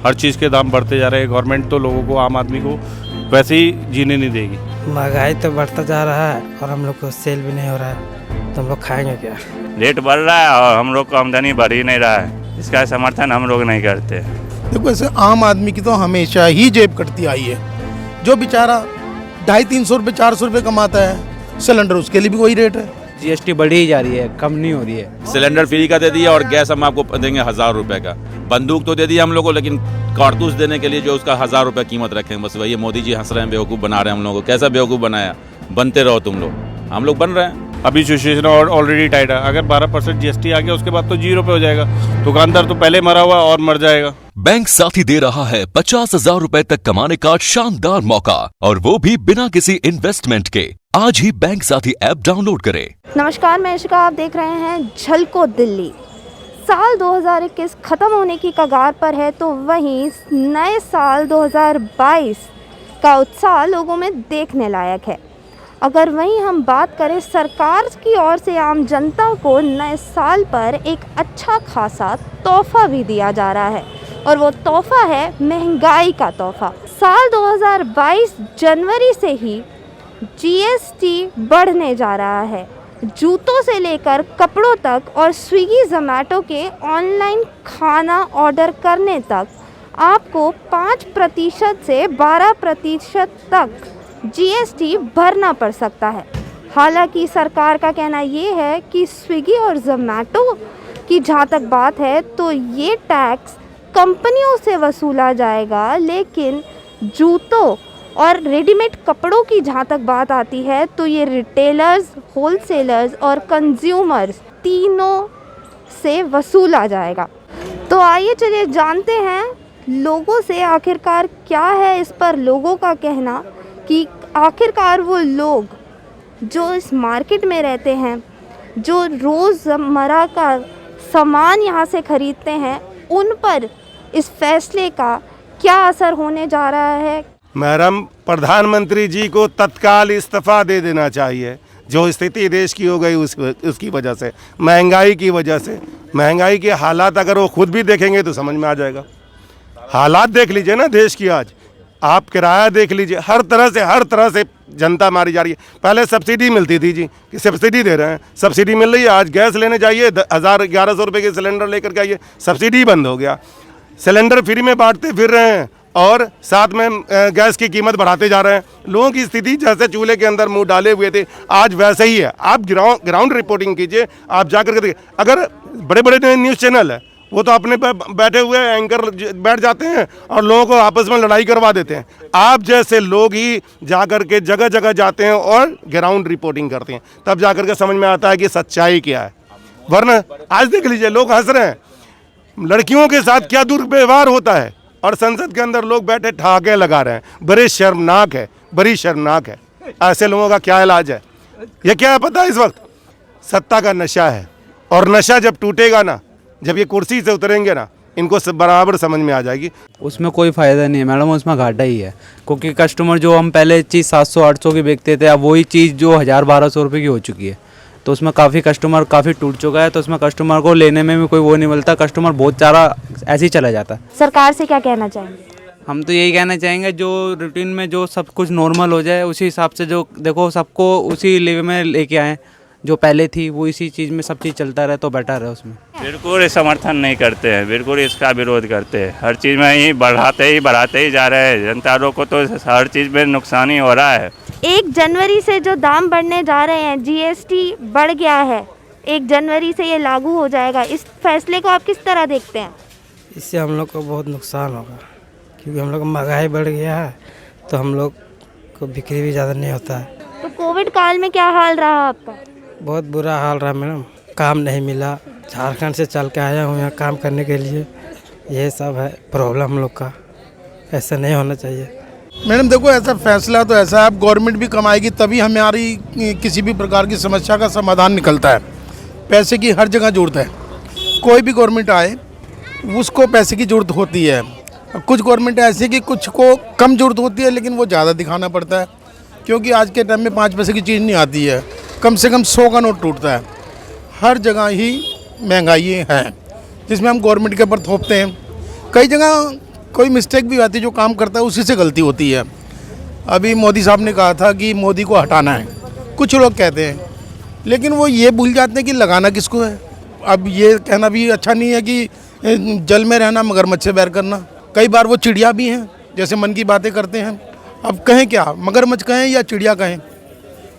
हर चीज़ के दाम बढ़ते जा रहे हैं। गवर्नमेंट तो लोगों को, आम आदमी को वैसे ही जीने नहीं देगी। महंगाई तो बढ़ता जा रहा है और हम लोग को सेल भी नहीं हो रहा है, तो हम लोग खाएंगे क्या? रेट बढ़ रहा है और हम लोग को आमदनी बढ़ ही नहीं रहा है, इसका समर्थन हम लोग नहीं करते। देखो, ऐसे आम आदमी की तो हमेशा ही जेब कटती आई है। जो बेचारा 250-300 रुपये 400 रुपये कमाता है, सिलेंडर उसके लिए भी वही रेट है। जीएसटी बढ़ी ही जा रही है, कम नहीं हो रही है। सिलेंडर फ्री का दे दिया और गैस हम आपको देंगे 1000 रुपए का। बंदूक तो दे दिया हम लोग को, लेकिन कारतूस देने के लिए जो उसका 1000 रुपए कीमत रखें, बस वही मोदी जी हंस रहे हैं, बेवकूफ़ बना रहे हैं हम लोग को। कैसा बेवकूफ़ बनाया? बनते रहो तुम लोग, हम लोग बन रहे हैं। अभी सिचुएशन ऑलरेडी टाइट है। अगर 12% जीएसटी आ गया उसके बाद तो 0 पे हो जाएगा। दुकानदार तो पहले मरा हुआ और मर जाएगा। बैंक साथी दे रहा है 50,000 रुपए तक कमाने का शानदार मौका, और वो भी बिना किसी इन्वेस्टमेंट के। आज ही बैंक साथी ऐप डाउनलोड करें। नमस्कार, मैं इशिका, आप देख रहे हैं झलको दिल्ली। साल 2021 खत्म होने की कगार पर है, तो वहीं नए साल 2022 का उत्साह लोगों में देखने लायक है। अगर वहीं हम बात करें सरकार की ओर से आम जनता को नए साल पर एक अच्छा खासा तोहफा भी दिया जा रहा है, और वो तोहफा है महंगाई का तोहफा। साल 2022 जनवरी से ही जीएसटी बढ़ने जा रहा है। जूतों से लेकर कपड़ों तक और स्विगी जोमेटो के ऑनलाइन खाना ऑर्डर करने तक आपको 5% से 12% तक जीएसटी भरना पड़ सकता है। हालांकि सरकार का कहना ये है कि स्विगी और जोमेटो की जहाँ तक बात है तो ये टैक्स कंपनियों से वसूला जाएगा, लेकिन जूतों और रेडीमेड कपड़ों की जहाँ तक बात आती है तो ये रिटेलर्स, होलसेलर्स और कंज्यूमर्स तीनों से वसूला जाएगा। तो आइए चलिए जानते हैं लोगों से आखिरकार क्या है इस पर लोगों का कहना, कि आखिरकार वो लोग जो इस मार्केट में रहते हैं, जो रोज़मर्रा का सामान यहाँ से ख़रीदते हैं, उन पर इस फैसले का क्या असर होने जा रहा है। मैडम, प्रधानमंत्री जी को तत्काल इस्तीफा दे देना चाहिए। जो स्थिति देश की हो गई उसकी वजह से, महंगाई की वजह से, महंगाई के हालात अगर वो खुद भी देखेंगे तो समझ में आ जाएगा। हालात देख लीजिए ना देश की आज, आप किराया देख लीजिए, हर तरह से जनता मारी जा रही है। पहले सब्सिडी मिलती थी जी, कि सब्सिडी दे रहे हैं, सब्सिडी मिल रही है। आज गैस लेने जाइए 1100 रुपये के सिलेंडर लेकर के आइए, सब्सिडी बंद हो गया। सिलेंडर फ्री में बांटते फिर रहे हैं और साथ में गैस की कीमत बढ़ाते जा रहे हैं। लोगों की स्थिति जैसे चूल्हे के अंदर मुंह डाले हुए थे, आज वैसे ही है। आप ग्राउंड रिपोर्टिंग कीजिए, आप जाकर के देखिए। अगर बड़े बड़े न्यूज़ चैनल है वो तो अपने बैठे हुए एंकर बैठ जाते हैं और लोगों को आपस में लड़ाई करवा देते हैं। आप जैसे लोग ही जाकर के जगह जगह जाते हैं और ग्राउंड रिपोर्टिंग करते हैं, तब जाकर के समझ में आता है कि सच्चाई क्या है। वरना आज देख लीजिए, लोग हंस रहे हैं, लड़कियों के साथ क्या दुर्व्यवहार होता है, और संसद के अंदर लोग बैठे ठहाके लगा रहे हैं। बड़ी शर्मनाक है। ऐसे लोगों का क्या इलाज है? ये क्या है पता है? इस वक्त सत्ता का नशा है, और नशा जब टूटेगा ना, जब ये कुर्सी से उतरेंगे ना, इनको सब बराबर समझ में आ जाएगी। उसमें कोई फ़ायदा नहीं है मैडम, उसमें घाटा ही है। क्योंकि कस्टमर जो हम पहले चीज़ 700-800 की बेचते थे, अब वही चीज़ जो 1000-1200 रुपये की हो चुकी है, तो उसमें काफ़ी कस्टमर काफ़ी टूट चुका है। तो उसमें कस्टमर को लेने में भी कोई वो नहीं मिलता, कस्टमर बहुत सारा ऐसे ही चला जाता है। सरकार से क्या कहना चाहेंगे? हम तो यही कहना चाहेंगे, जो रूटीन में जो सब कुछ नॉर्मल हो जाए, उसी हिसाब से जो देखो सबको उसी लेवल में लेके आएँ, जो पहले थी वो इसी चीज़ में सब चीज़ चलता रहे तो बेटर है। उसमें बिल्कुल समर्थन नहीं करते हैं, बिल्कुल इसका विरोध करते हैं। हर चीज़ में ही बढ़ाते ही जा रहे हैं। जनता लोग को तो हर चीज़ में नुकसान ही हो रहा है। 1 जनवरी से जो दाम बढ़ने जा रहे हैं, जीएसटी बढ़ गया है, 1 जनवरी से ये लागू हो जाएगा। इस फैसले को आप किस तरह देखते हैं? इससे हम लोग को बहुत नुकसान होगा, क्योंकि हम लोग महंगाई बढ़ गया है, तो हम लोग को बिक्री भी ज़्यादा नहीं होता है। तो कोविड काल में क्या हाल रहा आपका? बहुत बुरा हाल रहा मैडम, काम नहीं मिला। झारखंड से चल के आया हूँ यहाँ काम करने के लिए, ये सब है प्रॉब्लम हम लोग का। ऐसा नहीं होना चाहिए। मैडम देखो, ऐसा फैसला तो ऐसा है, अब गवर्नमेंट भी कमाएगी तभी हमारी किसी भी प्रकार की समस्या का समाधान निकलता है। पैसे की हर जगह ज़रूरत है, कोई भी गवर्नमेंट आए उसको पैसे की ज़रूरत होती है। कुछ गवर्नमेंट ऐसी कि कुछ को कम ज़रूरत होती है, लेकिन वो ज़्यादा दिखाना पड़ता है, क्योंकि आज के टाइम में 5 पैसे की चीज़ नहीं आती है, कम से कम 100 का नोट टूटता है। हर जगह ही महंगाई है, जिसमें हम गवर्नमेंट के ऊपर थोपते हैं। कई जगह कोई मिस्टेक भी आती है, जो काम करता है उसी से गलती होती है। अभी मोदी साहब ने कहा था कि मोदी को हटाना है, कुछ लोग कहते हैं, लेकिन वो ये भूल जाते हैं कि लगाना किसको है। अब ये कहना भी अच्छा नहीं है कि जल में रहना मगरमच्छ से बैर करना। कई बार वो चिड़िया भी हैं, जैसे मन की बातें करते हैं। अब कहें क्या, मगरमच्छ कहें या चिड़िया कहें,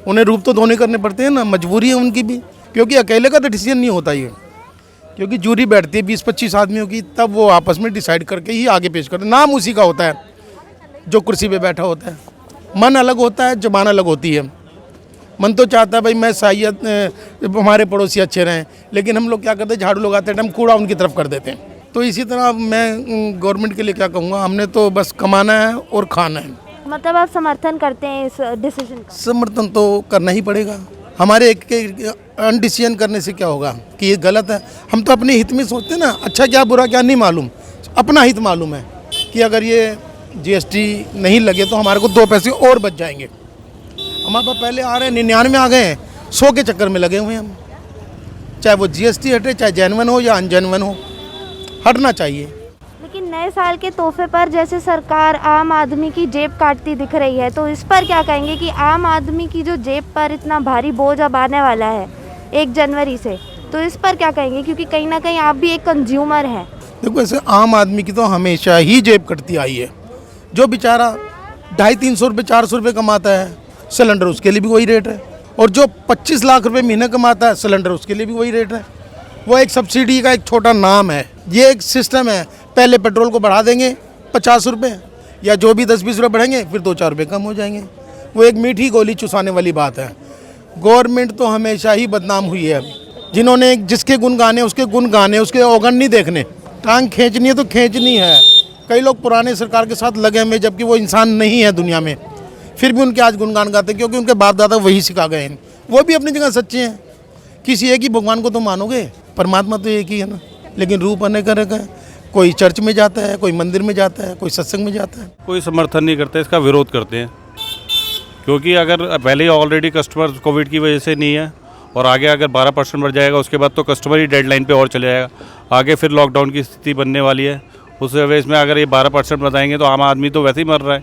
उन्हें रूप तो धोने करने पड़ते हैं ना, मजबूरी है उनकी भी, क्योंकि अकेले का तो डिसीजन नहीं होता ये, क्योंकि जूरी बैठती है 20-25 आदमियों की, तब वो आपस में डिसाइड करके ही आगे पेश करते हैं। नाम उसी का होता है जो कुर्सी पे बैठा होता है, मन अलग होता है, जबान अलग होती है। मन तो चाहता है भाई मैं सहायत हमारे पड़ोसी अच्छे रहें, लेकिन हम लोग क्या करते हैं, झाड़ू लगाते टाइम कूड़ा उनकी तरफ कर देते हैं। तो इसी तरह मैं गवर्नमेंट के लिए क्या कहूँगा, हमने तो बस कमाना है और खाना है। मतलब आप समर्थन करते हैं इस डिसीजन का? समर्थन तो करना ही पड़ेगा। हमारे एक के अनडिसीजन करने से क्या होगा कि ये गलत है। हम तो अपने हित में सोचते हैं ना, अच्छा क्या बुरा क्या नहीं मालूम, अपना हित मालूम है कि अगर ये जीएसटी नहीं लगे तो हमारे को 2 पैसे और बच जाएंगे। हमारे पास पहले आ रहे हैं 99 आ गए हैं, 100 के चक्कर में लगे हुए हैं हम। चाहे वो जीएसटी हटे, चाहे जेन्युइन हो या अनजेन्युइन हो, हटना चाहिए। लेकिन नए साल के तोहफे पर जैसे सरकार आम आदमी की जेब काटती दिख रही है, तो इस पर क्या कहेंगे कि आम आदमी की जो जेब पर इतना भारी बोझ अब आने वाला है 1 जनवरी से, तो इस पर क्या कहेंगे, क्योंकि कहीं ना कहीं आप भी एक कंज्यूमर हैं। देखो, ऐसे आम आदमी की तो हमेशा ही जेब कटती आई है। जो बेचारा 250-300 रुपये 400 रुपये कमाता है, सिलेंडर उसके लिए भी वही रेट है, और जो 25 लाख रुपए महीने कमाता है, सिलेंडर उसके लिए भी वही रेट है। वो एक सब्सिडी का एक छोटा नाम है, ये एक सिस्टम है। पहले पेट्रोल को बढ़ा देंगे 50 रुपये, या जो भी 10-20 रुपये बढ़ेंगे, फिर 2-4 रुपये कम हो जाएंगे। वो एक मीठी गोली चुसाने वाली बात है। गवर्नमेंट तो हमेशा ही बदनाम हुई है। जिन्होंने जिसके गुण गाने उसके गुण गाने, उसके अवगुण नहीं देखने। टांग खींचनी है तो खींचनी है। कई लोग पुराने सरकार के साथ लगे हुए, जबकि वो इंसान नहीं है दुनिया में, फिर भी उनके आज गुणगान गाते हैं, क्योंकि उनके बाप दादा वही सिखा गए हैं। वो भी अपनी जगह सच्चे हैं। किसी एक ही भगवान को तो मानोगे, परमात्मा तो एक ही है ना, लेकिन रूप अनेक है। कोई चर्च में जाता है, कोई मंदिर में जाता है, कोई सत्संग में जाता है। कोई समर्थन नहीं करते, इसका विरोध करते हैं, क्योंकि अगर पहले ही ऑलरेडी कस्टमर कोविड की वजह से नहीं है, और आगे अगर 12% बढ़ जाएगा, उसके बाद तो कस्टमर ही डेडलाइन पे और चले जाएगा। आगे फिर लॉकडाउन की स्थिति बनने वाली है। उस वजह में अगर ये 12% बताएंगे तो आम आदमी तो वैसे ही मर रहा है,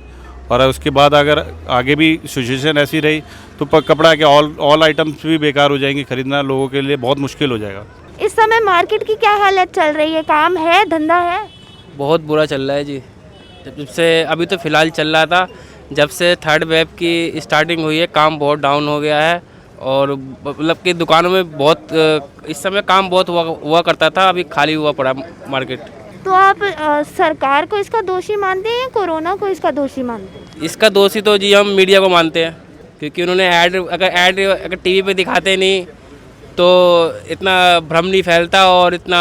और उसके बाद अगर आगे भी सिचुएशन ऐसी रही तो कपड़ा के ऑल आइटम्स भी बेकार हो जाएंगी, खरीदना लोगों के लिए बहुत मुश्किल हो जाएगा। इस समय मार्केट की क्या हालत चल रही है? काम है, धंधा है? बहुत बुरा चल रहा है जी। जब से अभी तो फ़िलहाल चल रहा था, जब से 3rd वेव की स्टार्टिंग हुई है, काम बहुत डाउन हो गया है। और मतलब कि दुकानों में बहुत इस समय काम बहुत हुआ करता था, अभी खाली हुआ पड़ा मार्केट। तो आप सरकार को इसका दोषी मानते हैं या कोरोना को इसका दोषी मानते हैं? इसका दोषी तो जी हम मीडिया को मानते हैं, क्योंकि उन्होंने अगर टीवी पे दिखाते नहीं तो इतना भ्रम नहीं फैलता, और इतना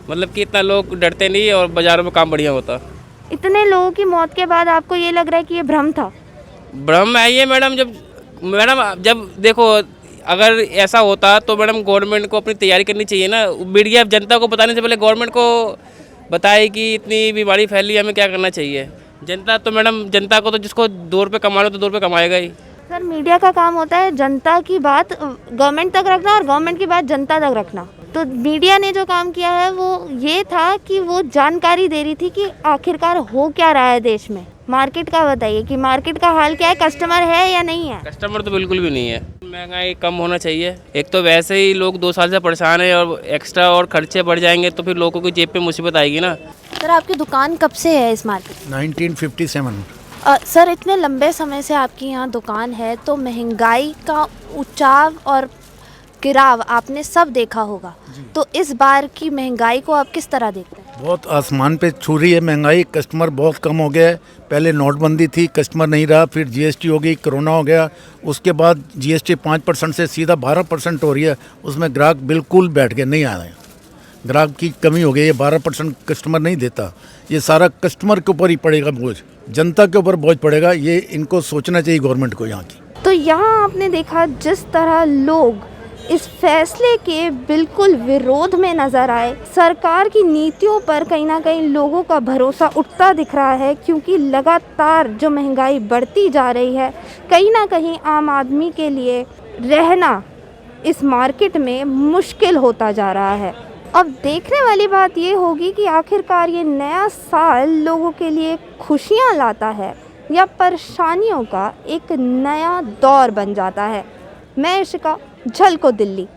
मतलब कि इतना लोग डरते नहीं, और बाज़ारों में काम बढ़िया होता। इतने लोगों की मौत के बाद आपको ये लग रहा है कि ये भ्रम था? भ्रम है ये मैडम। जब देखो, अगर ऐसा होता तो मैडम गवर्नमेंट को अपनी तैयारी करनी चाहिए ना। मीडिया जनता को बताने से पहले गवर्नमेंट को बताए कि इतनी बीमारी फैली, हमें क्या करना चाहिए। जनता तो मैडम, जनता को तो जिसको 2 रुपये कमाना तो 2 रुपये कमाएगा ही। सर, मीडिया का काम होता है जनता की बात गवर्नमेंट तक रखना और गवर्नमेंट की बात जनता तक रखना। तो मीडिया ने जो काम किया है वो ये था कि वो जानकारी दे रही थी कि आखिरकार हो क्या रहा है देश में। मार्केट का बताइए कि मार्केट का हाल क्या है, कस्टमर है या नहीं है? कस्टमर तो बिल्कुल भी नहीं है। महंगाई कम होना चाहिए। एक तो वैसे ही लोग 2 साल से परेशान हैं, और एक्स्ट्रा और खर्चे बढ़ जाएंगे तो फिर लोगों की जेब पे मुसीबत आएगी ना। सर, आपकी दुकान कब से है इस मार्केट? 1957। सर, इतने लंबे समय से आपकी यहाँ दुकान है, तो महंगाई का उछाल और गिराव आपने सब देखा होगा, तो इस बार की महंगाई को आप किस तरह देखते हैं? बहुत आसमान पे छू रही है महंगाई। कस्टमर बहुत कम हो गया है। पहले नोटबंदी थी, कस्टमर नहीं रहा, फिर जीएसटी हो गई, कोरोना हो गया, उसके बाद जीएसटी 5% से सीधा 12% हो रही है। उसमें ग्राहक बिल्कुल बैठ के नहीं आ रहे हैं। ग्राहक की कमी हो गई है। 12% कस्टमर नहीं देता। ये सारा कस्टमर के ऊपर ही पड़ेगा बोझ, जनता के ऊपर बोझ पड़ेगा। ये इनको सोचना चाहिए गवर्नमेंट को यहाँ की। तो यहाँ आपने देखा जिस तरह लोग इस फैसले के बिल्कुल विरोध में नज़र आए। सरकार की नीतियों पर कहीं ना कहीं लोगों का भरोसा उठता दिख रहा है, क्योंकि लगातार जो महंगाई बढ़ती जा रही है, कहीं ना कहीं आम आदमी के लिए रहना इस मार्केट में मुश्किल होता जा रहा है। अब देखने वाली बात ये होगी कि आखिरकार ये नया साल लोगों के लिए खुशियाँ लाता है या परेशानियों का एक नया दौर बन जाता है। मैं इशिका, झलको दिल्ली।